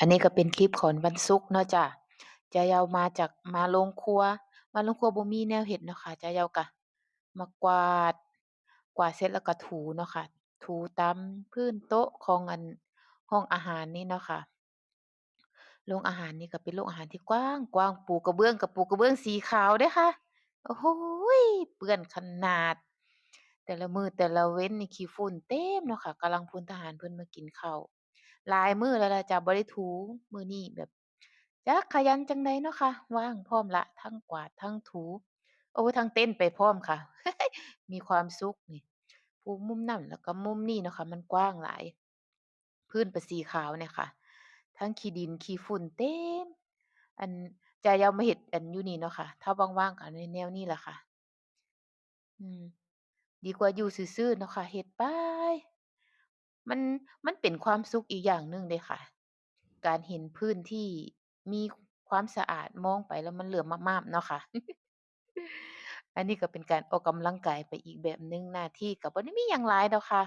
อันนี้ก็เป็นคลิปของวันศุกร์เนาะจ้ะจะเอามาจากมาโรงครัวมาโรงครัวบ่มีแนวเฮ็ดเนาะค่ะจะเอาก็มากวาดเสร็จแล้วก็ถูเนาะค่ะถูตามพื้นโต๊ะของห้องอาหารนี่เนาะค่ะโรงอาหารนี่ก็เป็นโรงอาหารที่กว้างกว้างปูกระเบื้องก็ปูกระเบื้องสีขาวเด้อค่ะโอ้โฮเปื้อนขนาดแต่ละมื้อแต่ละเว้นนี่ขี้ฝุ่นเต็มเนาะค่ะกำลังพลทหารเพิ่นมากินข้าว หลายมื้อแล้วล่ะจ้ะบ่ได้ถูมื้อนี้แบบจักขยันจังใดเนาะค่ะว่างพร้อมแล้วทั้งกวาดทั้งถูโอ้ทั้งเต้นไปพร้อมค่ะมีความสุขนี่ผู้มุมนั้นแล้วก็มุมนี้เนาะค่ะมันกว้างหลายพื้นเป็นสีขาวเนี่ยค่ะทั้งขี้ดินขี้ฝุ่นเต็มอันจะเอามาเฮ็ดอันอยู่นี่เนาะค่ะถ้าว่างๆก็ในแนวนี้แหละค่ะอืมดีกว่าอยู่ซื่อๆเนาะค่ะเฮ็ดไปมันเป็นความสุขอีกอย่างหนึ่งเดะค่ะ การเห็นพื้นที่มีความสะอาดมองไปแล้วมันเหลืองมากๆเนาะค่ะอันนี้ก็เป็นการออกกำลังกายไปอีกแบบหนึ่งหน้าที่ก็บ่ได้มีหยังหลายดอกค่ะ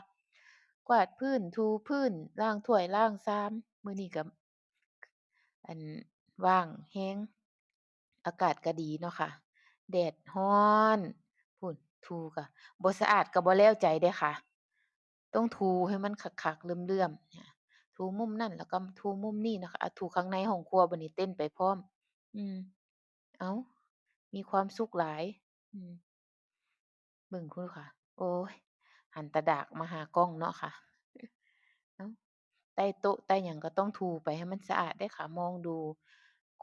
กวาดพื้นถูพื้นล้างถ้วยล้างชามมื้อนี้ก็อันว่างแรงอากาศก็ดีเนาะค่ะแดดร้อนพู้นถูก็บ่สะอาดก็บ่แล้วใจเดะค่ะต้องถูให้มันคักๆเลื่อมๆเนี่ย ถูมุมนั่นแล้วก็ถูมุมนี้นะคะถูข้างในห้องครัวบัดนี้เต้นไปพร้อมอืมอ้าวมีความสุขหลายอืมเบิ่งพู้นค่ะโอ๊ยหันตาดากมาหากล้องเนาะค่ะอ้าวใต้โต๊ะใต้หยังก็ต้องถูไปให้มันสะอาดเด้อค่ะมองดู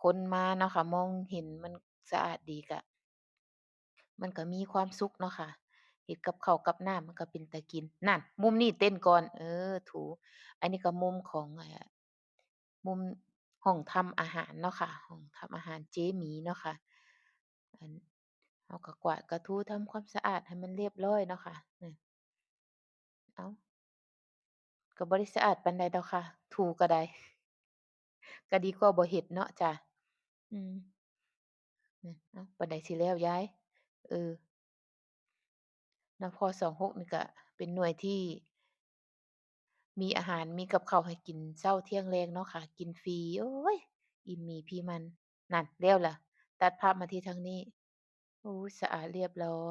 คนมาเนาะค่ะมองเห็นมันสะอาดดีก็มันก็มีความสุขเนาะค่ะเฮ็ดกับข้าวกับน้ำมันก็เป็นตากินนั่นมุมนี้เต้นก่อนถูอันนี้ก็มุมของมุมห้องทำอาหารเนาะค่ะห้องทำอาหารเจ๊หมีเนาะค่ะอันเราก็กวาดก็ถูทำความสะอาดให้มันเรียบร้อยเนาะค่ะอ้าวก็บ่ได้สะอาดปานใดดอกค่ะถูก็ได้ก็ดีกว่าบ่เฮ็ดเนาะจ้ะอืมอ้าวปานใดสิแล้วยายเออนพ26นี่ก็เป็นหน่วยที่มีอาหารมีกับข้าวให้กินเช้าเที่ยงแลงเนาะค่ะกินฟรีโอ๊ยอิ่มหมีพีมันนั่นแล้วล่ะตัดภาพมาที่ทางนี้โอ้สะอาดเรียบร้อย